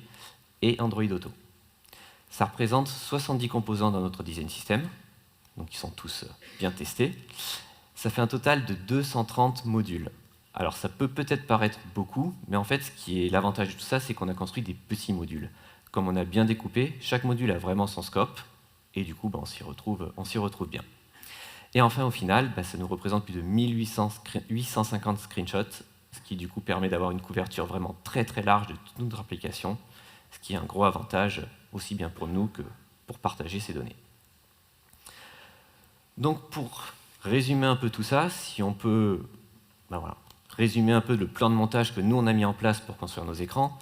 et Android Auto. Ça représente 70 composants dans notre design system, donc ils sont tous bien testés. Ça fait un total de 230 modules. Alors ça peut peut-être paraître beaucoup, mais en fait, ce qui est l'avantage de tout ça, c'est qu'on a construit des petits modules. Comme on a bien découpé, chaque module a vraiment son scope, et du coup, on s'y retrouve bien. Et enfin, au final, ça nous représente plus de 850 screenshots, ce qui du coup permet d'avoir une couverture vraiment très très large de toute notre application, ce qui est un gros avantage aussi bien pour nous que pour partager ces données. Donc pour résumer un peu tout ça, si on peut résumer un peu le plan de montage que nous on a mis en place pour construire nos écrans,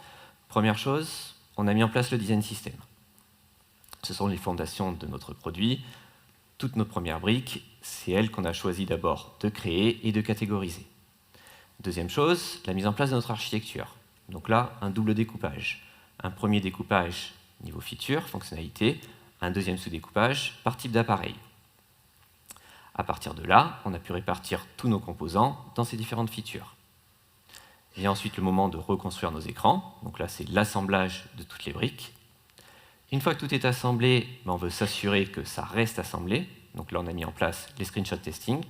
première chose, on a mis en place le design system. Ce sont les fondations de notre produit. Toutes nos premières briques, c'est elles qu'on a choisi d'abord de créer et de catégoriser. Deuxième chose, la mise en place de notre architecture. Donc là, un double découpage. Un premier découpage niveau feature, fonctionnalité, un deuxième sous-découpage par type d'appareil. À partir de là, on a pu répartir tous nos composants dans ces différentes features. Et ensuite, le moment de reconstruire nos écrans. Donc là, c'est l'assemblage de toutes les briques. Une fois que tout est assemblé, on veut s'assurer que ça reste assemblé. Donc là, on a mis en place les screenshot testing,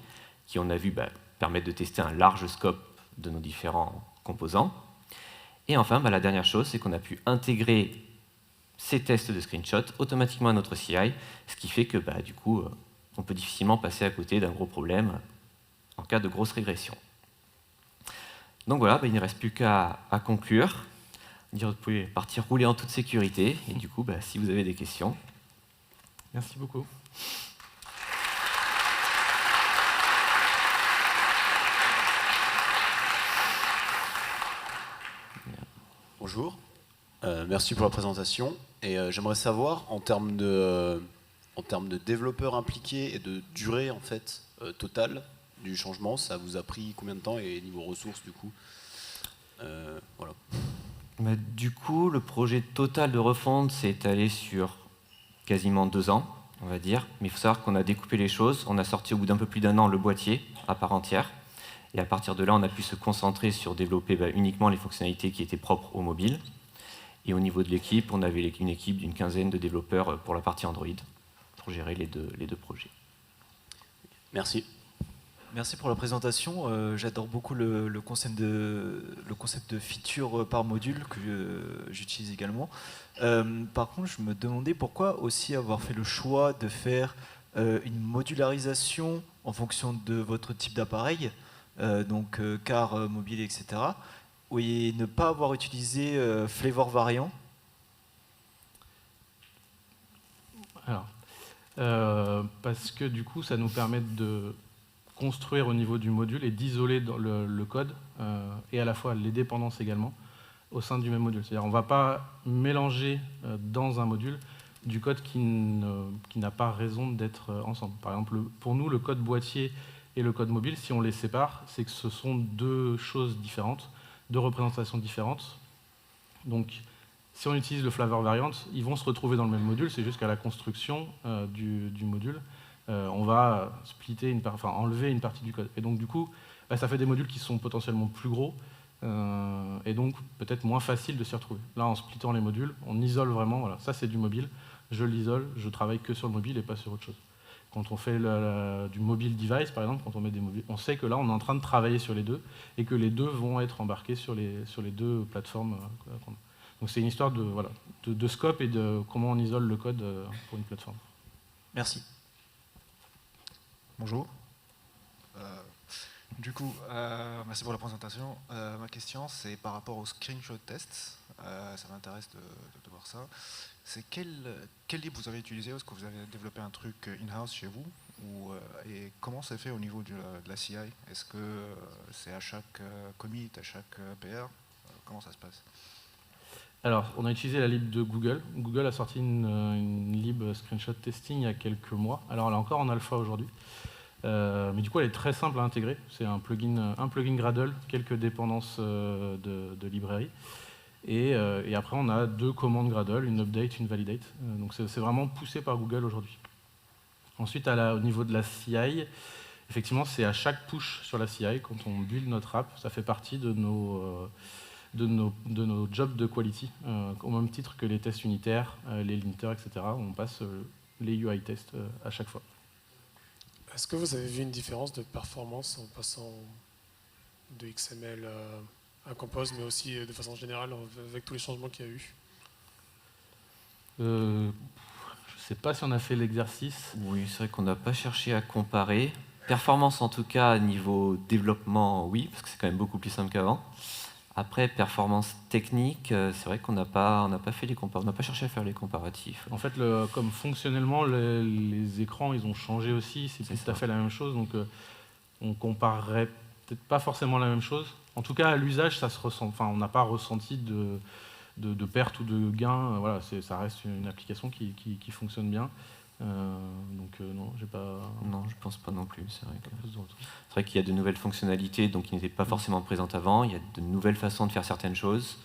qui, on a vu, permettent de tester un large scope de nos différents composants. Et enfin, la dernière chose, c'est qu'on a pu intégrer ces tests de screenshot automatiquement à notre CI, ce qui fait que, du coup, on peut difficilement passer à côté d'un gros problème en cas de grosse régression. Donc voilà, il ne reste plus qu'à conclure. Vous pouvez partir rouler en toute sécurité. Et du coup, si vous avez des questions. Merci beaucoup. Bonjour, merci pour la présentation. Et j'aimerais savoir, en termes de développeurs impliqués et de durée en fait, totale du changement, ça vous a pris combien de temps et niveau ressources du coup voilà. Du coup, le projet total de refonte s'est étalé sur quasiment 2 ans, on va dire. Mais il faut savoir qu'on a découpé les choses. On a sorti au bout d'un peu plus d'1 an le boîtier à part entière. Et à partir de là, on a pu se concentrer sur développer uniquement les fonctionnalités qui étaient propres au mobile. Et au niveau de l'équipe, on avait une équipe d'une 15aine de développeurs pour la partie Android, pour gérer les deux projets. Merci. Merci pour la présentation. J'adore beaucoup le concept de feature par module que j'utilise également. Par contre, je me demandais pourquoi aussi avoir fait le choix de faire une modularisation en fonction de votre type d'appareil, donc car mobile, etc. Et ne pas avoir utilisé flavor variant. Alors, parce que du coup, ça nous permet de construire au niveau du module et d'isoler le code et à la fois les dépendances également au sein du même module. C'est-à-dire on ne va pas mélanger dans un module du code qui n'a pas raison d'être ensemble. Par exemple, pour nous, le code boîtier et le code mobile, si on les sépare, c'est que ce sont deux choses différentes, deux représentations différentes. Donc, si on utilise le flavor variant, ils vont se retrouver dans le même module, c'est juste qu'à la construction du module, on va enlever une partie du code. Et donc du coup, ça fait des modules qui sont potentiellement plus gros et donc peut-être moins faciles de s'y retrouver. Là, en splittant les modules, on isole vraiment, voilà, ça c'est du mobile, je l'isole, je travaille que sur le mobile et pas sur autre chose. Quand on fait du mobile device, par exemple, quand on met des mobiles, on sait que là, on est en train de travailler sur les deux et que les deux vont être embarqués sur les deux plateformes qu'on a. Donc c'est une histoire de scope et de comment on isole le code pour une plateforme. Merci. Bonjour. Du coup, merci pour la présentation. Ma question, c'est par rapport au screenshot test. Ça m'intéresse de voir ça. C'est quel livre vous avez utilisé? Est-ce que vous avez développé un truc in-house chez vous et comment c'est fait au niveau de la CI? Est-ce que c'est à chaque commit, à chaque PR? Comment ça se passe? Alors, on a utilisé la lib de Google. Google a sorti une lib screenshot testing il y a quelques mois. Alors, elle est encore en alpha aujourd'hui. Mais du coup, elle est très simple à intégrer. C'est un plugin Gradle, quelques dépendances de librairie. Et après, on a 2 commandes Gradle, une update, une validate. Donc, c'est vraiment poussé par Google aujourd'hui. Ensuite, au niveau de la CI, effectivement, c'est à chaque push sur la CI, quand on build notre app, ça fait partie de nos jobs de quality, au même titre que les tests unitaires, les linters, etc. On passe les UI tests à chaque fois. Est-ce que vous avez vu une différence de performance en passant de XML à Compose, mais aussi de façon générale avec tous les changements qu'il y a eu? Je ne sais pas si on a fait l'exercice. Oui, c'est vrai qu'on n'a pas cherché à comparer. Performance en tout cas, niveau développement, oui, parce que c'est quand même beaucoup plus simple qu'avant. Après, performance technique, c'est vrai qu'on n'a pas fait on n'a pas cherché à faire les comparatifs. En fait, comme fonctionnellement, les écrans, ils ont changé aussi. C'est tout à fait la même chose. Donc, on comparerait peut-être pas forcément la même chose. En tout cas, à l'usage, ça se ressent. Enfin, on n'a pas ressenti de perte ou de gain. Voilà, ça reste une application qui fonctionne bien. Non, j'ai pas. Non, je pense pas non plus. C'est vrai qu'il y a de nouvelles fonctionnalités donc qui n'étaient pas forcément présentes avant. Il y a de nouvelles façons de faire certaines choses.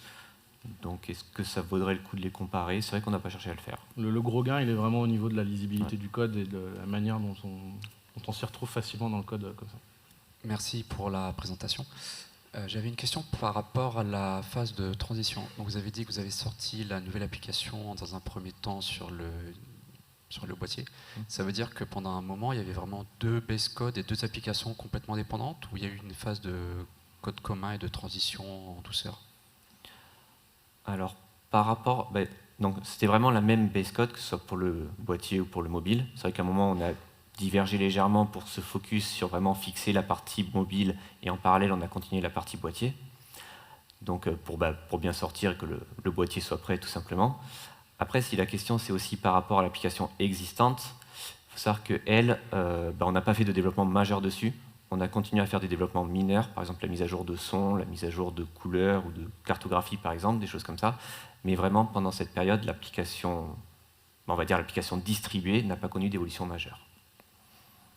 Donc, est-ce que ça vaudrait le coup de les comparer? C'est vrai qu'on n'a pas cherché à le faire. Le gros gain, il est vraiment au niveau de la lisibilité du code et de la manière dont on s'y retrouve facilement dans le code comme ça. Merci pour la présentation. J'avais une question par rapport à la phase de transition. Donc, vous avez dit que vous avez sorti la nouvelle application dans un premier temps sur le boîtier. Ça veut dire que pendant un moment, il y avait vraiment 2 base codes et 2 applications complètement dépendantes, ou il y a eu une phase de code commun et de transition en douceur? Alors, par rapport... donc, c'était vraiment la même base code, que ce soit pour le boîtier ou pour le mobile. C'est vrai qu'à un moment, on a divergé légèrement pour se focus sur vraiment fixer la partie mobile, et en parallèle, on a continué la partie boîtier. Donc, pour bien sortir et que le boîtier soit prêt, tout simplement. Après, si la question c'est aussi par rapport à l'application existante, il faut savoir qu'elle, on n'a pas fait de développement majeur dessus. On a continué à faire des développements mineurs, par exemple la mise à jour de son, la mise à jour de couleurs ou de cartographie par exemple, des choses comme ça. Mais vraiment, pendant cette période, l'application, on va dire l'application distribuée, n'a pas connu d'évolution majeure.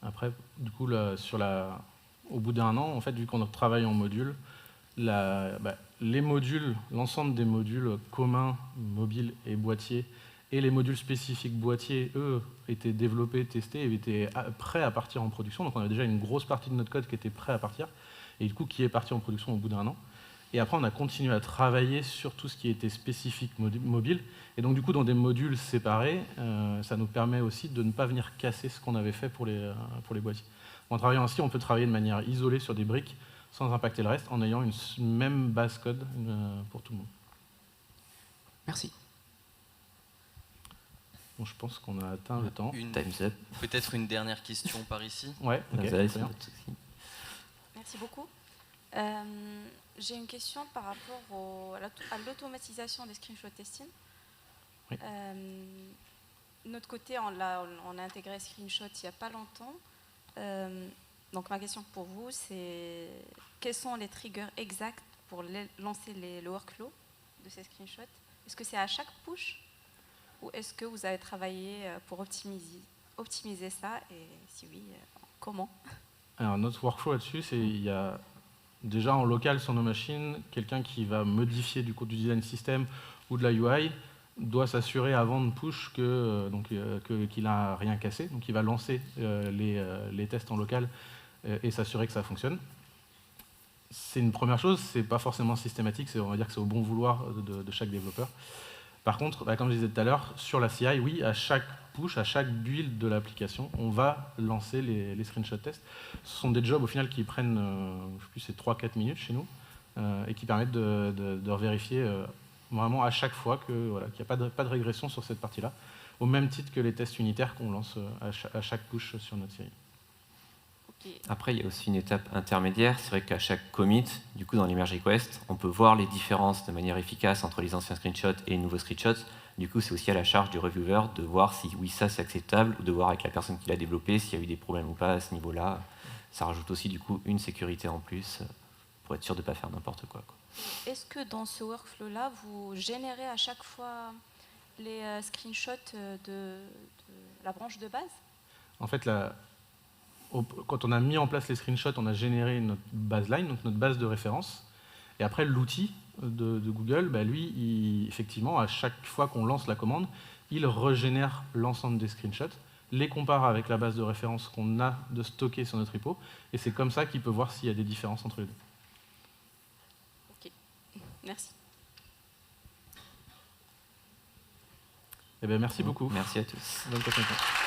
Après, du coup, au bout d'1 an, en fait, vu qu'on travaille en module, les modules, l'ensemble des modules communs, mobiles et boîtiers, et les modules spécifiques boîtiers, eux, étaient développés, testés et étaient prêts à partir en production. Donc on avait déjà une grosse partie de notre code qui était prêt à partir, et du coup qui est parti en production au bout d'1 an. Et après, on a continué à travailler sur tout ce qui était spécifique mobile. Et donc du coup, dans des modules séparés, ça nous permet aussi de ne pas venir casser ce qu'on avait fait pour les boîtiers. En travaillant ainsi, on peut travailler de manière isolée sur des briques, sans impacter le reste, en ayant une même base code pour tout le monde. Merci. Bon, je pense qu'on a atteint le temps. Time's up. Peut-être une dernière question par ici. Ouais, ok, Ça, très c'est bien. pas de souci. Merci beaucoup. J'ai une question par rapport à l'automatisation des screenshot testing. Oui. De notre côté, on a intégré Screenshot il n'y a pas longtemps. Donc ma question pour vous, c'est quels sont les triggers exacts pour lancer le workflow de ces screenshots? Est-ce que c'est à chaque push ou est-ce que vous avez travaillé pour optimiser ça? Et si oui, comment? Alors notre workflow là-dessus, il y a déjà en local sur nos machines, quelqu'un qui va modifier du code du design system ou de la UI doit s'assurer avant de push qu'il n'a rien cassé. Donc il va lancer les tests en local et s'assurer que ça fonctionne. C'est une première chose, c'est pas forcément systématique, on va dire que c'est au bon vouloir de chaque développeur. Par contre, comme je disais tout à l'heure, sur la CI, oui, à chaque push, à chaque build de l'application, on va lancer les screenshot tests. Ce sont des jobs au final qui prennent, je sais plus, c'est 3-4 minutes chez nous et qui permettent de vérifier vraiment à chaque fois qu'il n'y a pas de régression sur cette partie-là, au même titre que les tests unitaires qu'on lance à chaque push sur notre série. Okay. Après, il y a aussi une étape intermédiaire. C'est vrai qu'à chaque commit, du coup, dans les merge requests, on peut voir les différences de manière efficace entre les anciens screenshots et les nouveaux screenshots. Du coup, c'est aussi à la charge du reviewer de voir si oui, ça c'est acceptable, ou de voir avec la personne qui l'a développé s'il y a eu des problèmes ou pas à ce niveau-là. Ça rajoute aussi du coup une sécurité en plus pour être sûr de ne pas faire n'importe quoi. Est-ce que dans ce workflow-là, vous générez à chaque fois les screenshots de la branche de base? En fait, quand on a mis en place les screenshots, on a généré notre baseline, donc notre base de référence. Et après, l'outil de Google, lui, effectivement, à chaque fois qu'on lance la commande, il régénère l'ensemble des screenshots, les compare avec la base de référence qu'on a de stocker sur notre repo, et c'est comme ça qu'il peut voir s'il y a des différences entre les deux. Ok, merci. Eh bien, merci beaucoup. Merci à tous. Bonne continuation.